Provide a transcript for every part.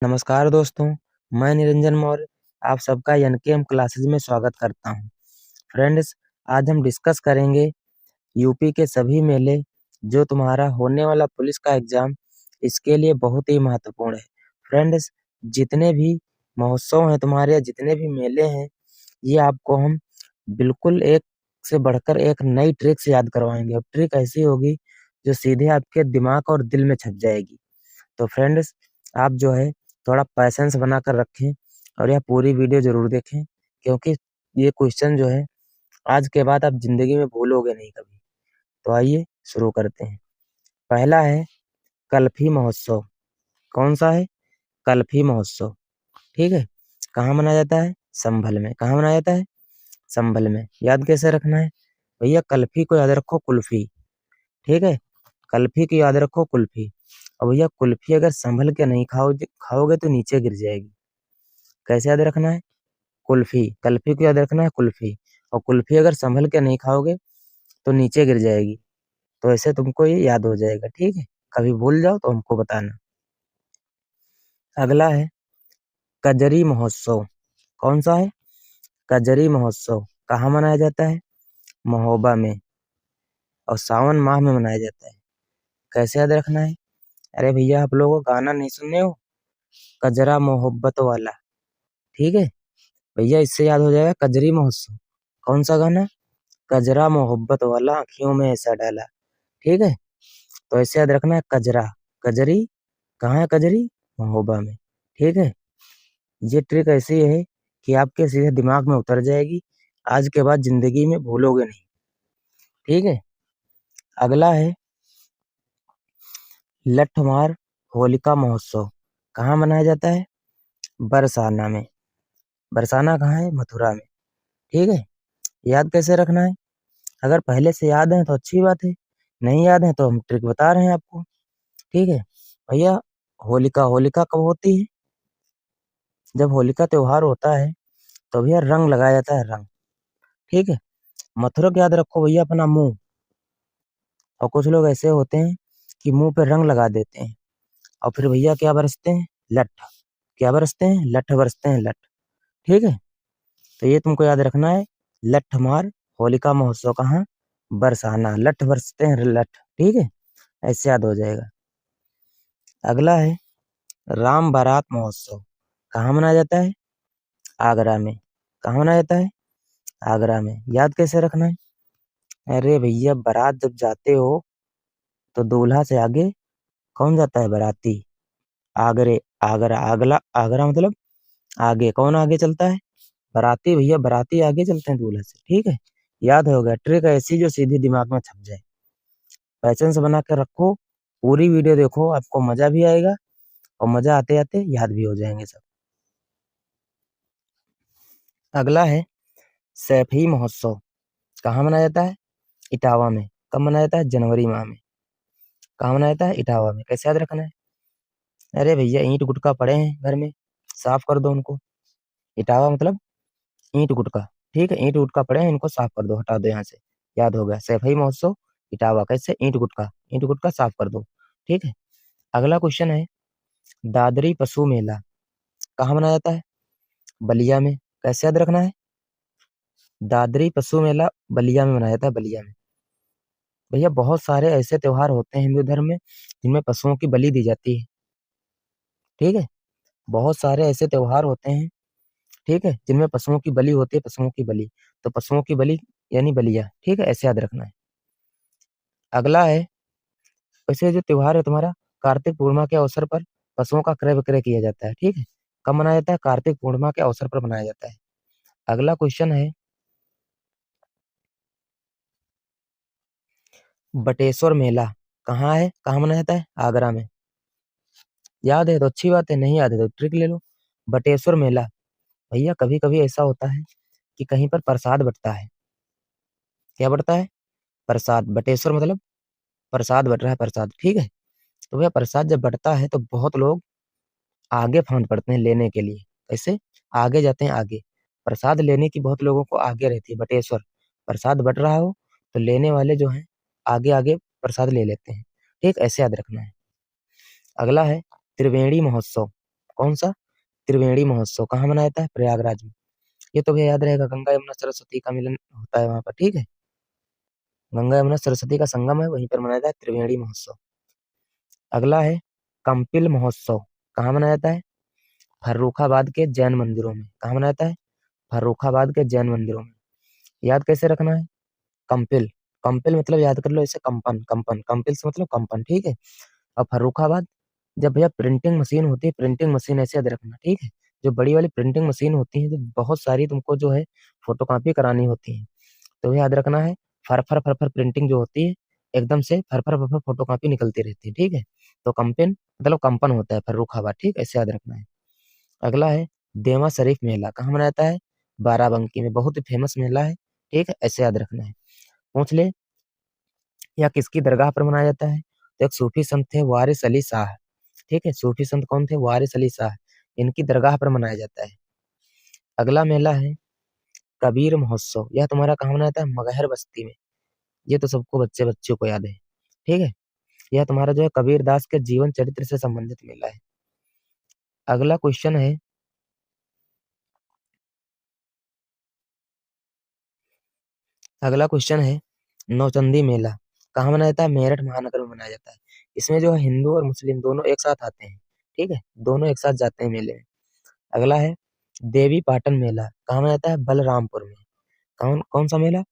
नमस्कार दोस्तों, मैं निरंजन मौर्य आप सबका एनकेएम क्लासेज में स्वागत करता हूं। फ्रेंड्स, आज हम डिस्कस करेंगे यूपी के सभी मेले जो तुम्हारा होने वाला पुलिस का एग्जाम इसके लिए बहुत ही महत्वपूर्ण है। फ्रेंड्स, जितने भी महोत्सव हैं तुम्हारे, जितने भी मेले हैं, ये आपको हम बिल्कुल एक से बढ़कर एक नई ट्रिक से याद करवाएंगे। अब ट्रिक ऐसी होगी जो सीधे आपके दिमाग और दिल में छप जाएगी। तो फ्रेंड्स, आप जो है थोड़ा पैसेंस बनाकर रखें और यह पूरी वीडियो ज़रूर देखें, क्योंकि ये क्वेश्चन जो है आज के बाद आप ज़िंदगी में भूलोगे नहीं कभी। तो आइए शुरू करते हैं। पहला है कल्फी महोत्सव। कौन सा है? कल्फी महोत्सव। ठीक है। कहाँ मनाया जाता है? संभल में। कहाँ मनाया जाता है? संभल में। याद कैसे रखना है? भैया कल्फी को याद रखो कुल्फी। ठीक है। कल्फी की याद रखो कुल्फी। और भैया कुल्फी अगर संभल के नहीं खाओगे तो नीचे गिर जाएगी। कैसे याद रखना है? कुल्फी। कल्फी को याद रखना है कुल्फी। और कुल्फी अगर संभल के नहीं खाओगे तो नीचे गिर जाएगी। तो ऐसे तुमको ये याद हो जाएगा। ठीक है। कभी भूल जाओ तो हमको बताना। अगला है कजरी महोत्सव। कौन सा है? कजरी महोत्सव। कहाँ मनाया जाता है? महोबा में। और सावन माह में मनाया जाता है। कैसे याद रखना है? अरे भैया, आप लोगों को गाना नहीं सुनने हो? कजरा मोहब्बत वाला। ठीक है भैया, इससे याद हो जाएगा कजरी महोत्सव। कौन सा गाना? कजरा मोहब्बत वाला आँखियों में ऐसा डाला। ठीक है। तो ऐसे याद रखना है कजरा। कजरी कहाँ है? कजरी महोबा में। ठीक है। ये ट्रिक ऐसी है कि आपके सीधे दिमाग में उतर जाएगी। आज के बाद जिंदगी में भूलोगे नहीं। ठीक है। अगला है लठमार होलिका महोत्सव। कहाँ मनाया जाता है? बरसाना में। बरसाना कहाँ है? मथुरा में। ठीक है। याद कैसे रखना है? अगर पहले से याद है तो अच्छी बात है, नहीं याद है तो हम ट्रिक बता रहे हैं आपको। ठीक है भैया, होलिका होलिका कब होती है? जब होलिका त्योहार होता है तो भैया रंग लगाया जाता है, रंग। ठीक है। मथुरा को याद रखो भैया अपना मुंह। और कुछ लोग ऐसे होते हैं कि मुंह पे रंग लगा देते हैं और फिर भैया क्या बरसते हैं? लठ। क्या बरसते हैं? लठ बरसते हैं, लठ। ठीक है। तो ये तुमको याद रखना है। लठ मार होलिका महोत्सव कहाँ? बरसाना। लठ बरसते हैं, लठ। ठीक है। ऐसे याद हो जाएगा। अगला है राम बारात महोत्सव। कहाँ मनाया जाता है? आगरा में। कहाँ मनाया जाता है? आगरा में। याद कैसे रखना है? अरे भैया, बारात जब जाते हो तो दूल्हा से आगे कौन जाता है? बाराती। आगरे। आगरा। आगला। आगरा मतलब आगे। कौन आगे चलता है? बाराती। भैया बाराती आगे चलते हैं दूल्हे से। ठीक है। याद हो गया। ट्रिक ऐसी जो सीधे दिमाग में छप जाए। पैसेंस बना के रखो, पूरी वीडियो देखो, आपको मजा भी आएगा और मजा आते आते याद भी हो जाएंगे सब। अगला है सैफई महोत्सव। कहाँ मनाया जाता है? इटावा में। कब मनाया जाता है? जनवरी माह में। कहाँ मनाया जाता है? इटावा में। कैसे याद रखना है? अरे भैया, ईंट गुटका पड़े हैं घर में, साफ कर दो उनको। इटावा मतलब ईंट गुटका। ठीक है। ईंट गुटका पड़े हैं, इनको साफ कर दो, हटा दो यहाँ से। याद हो गया। सैफई महोत्सव इटावा। कैसे? ईंट गुटका। ईंट गुटका साफ कर दो। ठीक है। अगला क्वेश्चन है दादरी पशु मेला। कहाँ मनाया जाता है? बलिया में। कैसे याद रखना है? दादरी पशु मेला बलिया में मनाया जाता है, बलिया में। भैया बहुत सारे ऐसे त्योहार होते हैं हिंदू धर्म में जिनमें पशुओं की बलि दी जाती है। ठीक है। बहुत सारे ऐसे त्योहार होते हैं, ठीक है, जिनमें पशुओं की बलि होती है, पशुओं की बलि। तो पशुओं की बलि यानी बलिया। ठीक है। ऐसे याद रखना है। अगला है वैसे जो त्योहार है तुम्हारा, कार्तिक पूर्णिमा के अवसर पर पशुओं का क्रय विक्रय किया जाता है। ठीक है। कब मनाया जाता है? कार्तिक पूर्णिमा के अवसर पर मनाया जाता है। अगला क्वेश्चन है बटेश्वर मेला। कहाँ है? कहाँ मनाया जाता है? आगरा में। याद है तो अच्छी बात है, नहीं याद है तो ट्रिक ले लो। बटेश्वर मेला। भैया कभी कभी ऐसा होता है कि कहीं पर प्रसाद बंटता है। क्या बंटता है? प्रसाद। बटेश्वर मतलब प्रसाद बट रहा है, प्रसाद। ठीक है। तो भैया प्रसाद जब बंटता है तो बहुत लोग आगे फांद पड़ते हैं लेने के लिए। कैसे? आगे जाते हैं, आगे। प्रसाद लेने की बहुत लोगों को आगे रहती है। बटेश्वर प्रसाद बट रहा हो तो लेने वाले जो हैं आगे आगे प्रसाद ले लेते हैं। ठीक। ऐसे याद रखना है। अगला है त्रिवेणी महोत्सव। कौन सा? त्रिवेणी महोत्सव। कहाँ मनाया जाता है? प्रयागराज में। ये तो भैया याद रहेगा, गंगा यमुना सरस्वती का मिलन होता है वहां पर, ठीक है। गंगा यमुना सरस्वती का संगम है, वहीं पर मनाया जाता है त्रिवेणी महोत्सव। अगला है कंपिल महोत्सव। कहाँ मनाया जाता है? फर्रुखाबाद के जैन मंदिरों में। कहाँ मनाया जाता है? फर्रुखाबाद के जैन मंदिरों में। याद कैसे रखना है? कंपिल। कंपिल मतलब याद कर लो इसे, कंपन कंपन, कंपिल से मतलब कंपन, ठीक है। और फर्रुखाबाद, जब भैया प्रिंटिंग मशीन होती है, प्रिंटिंग मशीन ऐसे याद रखना, ठीक है। जो बड़ी वाली प्रिंटिंग मशीन होती है, जो बहुत सारी तुमको जो है फोटोकॉपी करानी होती है, तो याद रखना है, फर फर फर फर प्रिंटिंग जो होती है, एकदम से फर फर फर फर फोटोकॉपी निकलती रहती है, ठीक है। तो कंपेन मतलब कंपन होता है फर्रुखाबाद, ठीक, ऐसे याद रखना है। अगला है देवा शरीफ मेला। कहाँ मनाया जाता है? बाराबंकी में, बहुत ही फेमस मेला है, ठीक है, ऐसे याद रखना है। पूछ ले, या किसकी दरगाह पर मनाया जाता है? तो एक सूफी संत थे वारिस अली शाह, ठीक है। सूफी संत कौन थे? वारिस अली शाह। इनकी दरगाह पर मनाया जाता है। अगला मेला है कबीर महोत्सव। यह तुम्हारा कहाँ मनाया जाता है? मगहर बस्ती में। ये तो सबको बच्चे बच्चों को याद है, ठीक है। यह तुम्हारा जो है कबीर दास के जीवन चरित्र से संबंधित मेला है। अगला क्वेश्चन है, अगला क्वेश्चन है नौचंदी मेला। कहाँ मनाया जाता है? मेरठ महानगर में मनाया जाता है। इसमें जो है हिंदू और मुस्लिम दोनों एक साथ आते हैं, ठीक है, दोनों एक साथ जाते हैं मेले में। अगला है देवी पाटन मेला। कहाँ मनाया जाता है? बलरामपुर में। कौन कौन सा मेला?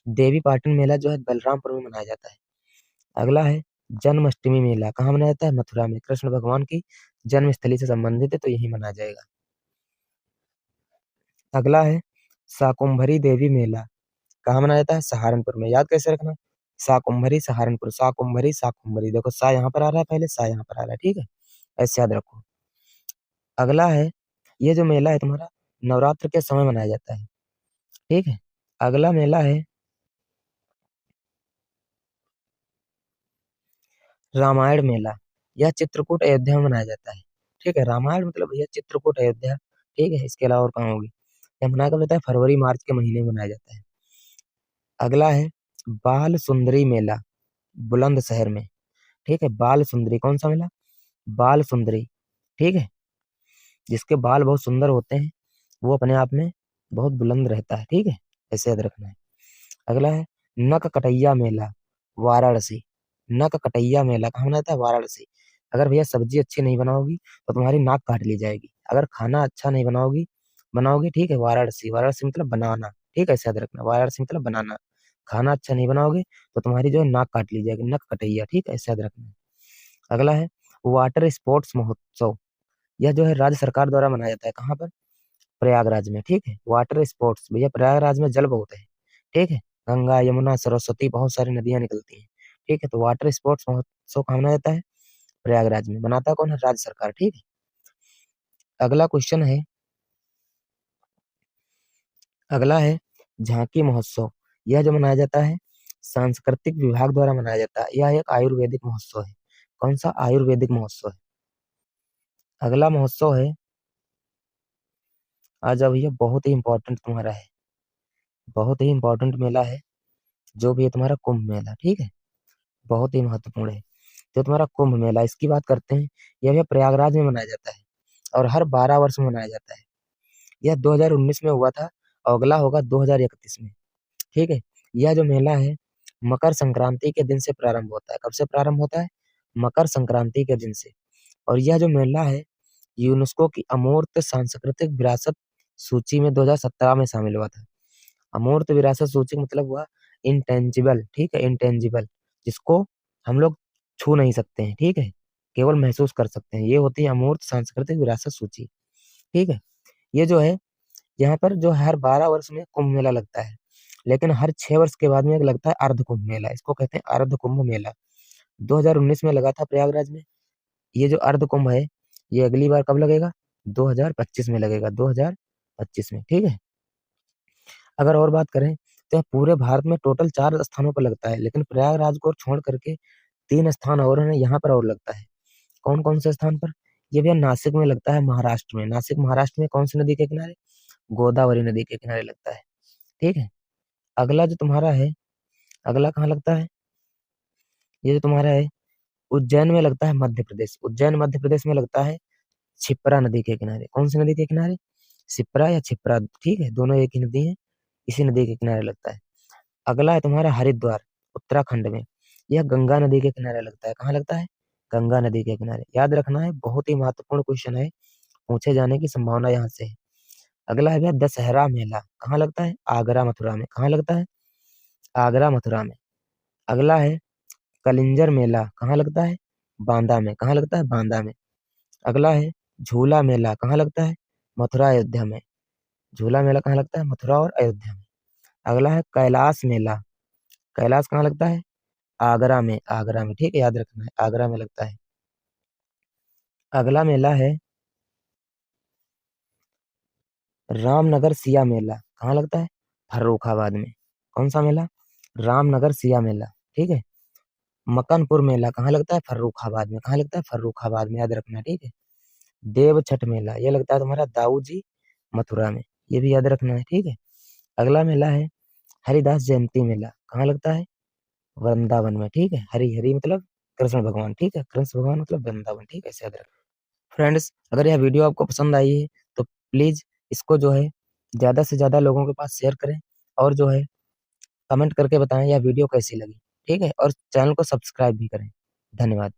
देवी पाटन मेला जो है बलरामपुर में मनाया जाता है। अगला है जन्माष्टमी मेला। कहाँ मनाया जाता है? मथुरा में। कृष्ण भगवान की जन्मस्थली से संबंधित है, तो यही मनाया जाएगा। अगला है शाकुंभरी देवी मेला। कहाँ मनाया जाता है? सहारनपुर में। याद कैसे रखना? शाकुंभरी सहारनपुर, शाकुंभरी शाकुंभरी, देखो सा यहाँ पर आ रहा है, पहले सा यहाँ पर आ रहा है, ठीक है, ऐसे याद रखो। अगला है, ये जो मेला है तुम्हारा नवरात्र के समय मनाया जाता है, ठीक है। अगला मेला है रामायण मेला। यह चित्रकूट अयोध्या में मनाया जाता है, ठीक है। रामायण मतलब भैया चित्रकूट अयोध्या, ठीक है, इसके अलावा और कहाँ होगी। यह मनाया कब जाता है? फरवरी मार्च के महीने में मनाया जाता है। अगला है बाल सुंदरी मेला, बुलंदशहर में, ठीक है। बाल सुंदरी, कौन सा मेला? बाल सुंदरी, ठीक है। जिसके बाल बहुत सुंदर होते हैं, वो अपने आप में बहुत बुलंद रहता है, ठीक है, ऐसे याद रखना है। अगला है नक कटैया मेला, वाराणसी। नक कटैया मेला कहाँ मनाता है? वाराणसी। अगर भैया सब्जी अच्छी नहीं बनाओगी तो तुम्हारी नाक काट ली जाएगी। अगर खाना अच्छा नहीं बनाओगी बनाओगी, ठीक है, वाराणसी। वाराणसी मतलब बनाना, ठीक है, ऐसे याद रखना, वाराणसी मतलब बनाना। खाना अच्छा नहीं बनाओगे तो तुम्हारी जो है नाक काट ली जाएगी, नक कटैया, ठीक है, ऐसे याद रखना है। अगला है वाटर स्पोर्ट्स महोत्सव। यह जो है राज्य सरकार द्वारा मनाया जाता है, कहाँ पर? प्रयागराज में, ठीक है। वाटर स्पोर्ट्स, भैया प्रयागराज में जल बहुत है, ठीक है। गंगा यमुना सरस्वती बहुत सारी नदियां निकलती हैं, ठीक है। तो वाटर स्पोर्ट्स महोत्सव कहाँ मनाया जाता है? प्रयागराज में। बनाता कौन है? राज्य सरकार, ठीक है। अगला क्वेश्चन है, अगला है झांकी महोत्सव। यह जो मनाया जाता है सांस्कृतिक विभाग द्वारा मनाया जाता है। यह एक आयुर्वेदिक महोत्सव है। कौन सा? आयुर्वेदिक महोत्सव है। अगला महोत्सव है, आज अब ये बहुत ही इंपॉर्टेंट तुम्हारा है, बहुत ही इंपॉर्टेंट मेला है, जो भी है तुम्हारा कुंभ मेला, ठीक है, बहुत ही महत्वपूर्ण है। जो तुम्हारा कुंभ मेला, इसकी बात करते हैं। यह भी प्रयागराज में मनाया जाता है और हर 12 वर्ष में मनाया जाता है। यह 2019 में हुआ था और अगला होगा 2031 में, ठीक है। यह जो मेला है मकर संक्रांति के दिन से प्रारंभ होता है। कब से प्रारंभ होता है? मकर संक्रांति के दिन से। और यह जो मेला है यूनेस्को की अमूर्त सांस्कृतिक विरासत सूची में 2017 में शामिल हुआ था। अमूर्त विरासत सूची का मतलब हुआ इंटेंजिबल, ठीक है, इंटेंजिबल, जिसको हम लोग छू नहीं सकते हैं, ठीक है, केवल महसूस कर सकते हैं, ये होती है अमूर्त सांस्कृतिक विरासत सूची, ठीक है। ये जो है यहाँ पर जो हर 12 वर्ष में कुंभ मेला लगता है, लेकिन हर 6 वर्ष के बाद में एक लगता है अर्ध कुंभ मेला, इसको कहते हैं अर्ध कुंभ मेला। 2019 में लगा था प्रयागराज में। ये जो अर्ध कुंभ है, ये अगली बार कब लगेगा? 2025 में लगेगा, 2025 में, ठीक है। अगर और बात करें तो यह पूरे भारत में टोटल 4 स्थानों पर लगता है, लेकिन प्रयागराज को छोड़ करके 3 स्थान और हैं, यहाँ पर और लगता है। कौन कौन से स्थान पर? ये भैया नासिक में लगता है, महाराष्ट्र में। नासिक महाराष्ट्र में कौन सी नदी के किनारे? गोदावरी नदी के किनारे लगता है, ठीक है। अगला जो तुम्हारा है, अगला कहाँ लगता है? ये जो तुम्हारा है उज्जैन में लगता है, मध्य प्रदेश, उज्जैन मध्य प्रदेश में लगता है, क्षिप्रा नदी के किनारे। कौन सी नदी के किनारे? शिप्रा या क्षिप्रा, ठीक है, दोनों एक ही नदी है, इसी नदी के किनारे लगता है। अगला है तुम्हारा हरिद्वार, उत्तराखंड में। यह गंगा नदी के किनारे लगता है। कहाँ लगता है? गंगा नदी के किनारे। याद रखना है, बहुत ही महत्वपूर्ण क्वेश्चन है, पूछे जाने की संभावना यहाँ से है। अगला है भैया दशहरा मेला, कहाँ लगता है? आगरा मथुरा में। कहाँ लगता है? आगरा मथुरा में। अगला है कलिंजर मेला, कहाँ लगता है? बांदा में। कहाँ लगता है? बांदा में। अगला है झूला मेला, कहाँ लगता है? मथुरा अयोध्या में। झूला मेला कहाँ लगता है? मथुरा और अयोध्या में। अगला है कैलाश मेला, कैलाश कहाँ लगता है? आगरा में। आगरा में, ठीक है, याद रखना है, आगरा में लगता है। अगला मेला है रामनगर सिया मेला, कहाँ लगता है? फर्रुखाबाद में। कौन सा मेला? रामनगर सिया मेला, ठीक है। मकनपुर मेला कहाँ लगता है? फर्रुखाबाद में। कहाँ लगता है? फर्रुखाबाद में, याद रखना, ठीक है। देव छठ मेला ये लगता है तुम्हारा दाऊजी मथुरा में, ये भी याद रखना है, ठीक है। अगला मेला है हरिदास जयंती मेला, कहाँ लगता है? वृंदावन में, ठीक है। हरि हरि मतलब कृष्ण भगवान, ठीक है, कृष्ण भगवान मतलब वृंदावन, ठीक है, ऐसे याद रखना। फ्रेंड्स, अगर यह वीडियो आपको पसंद आई है तो प्लीज इसको जो है ज्यादा से ज्यादा लोगों के पास शेयर करें, और जो है कमेंट करके बताएं यह वीडियो कैसी लगी, ठीक है, और चैनल को सब्सक्राइब भी करें। धन्यवाद।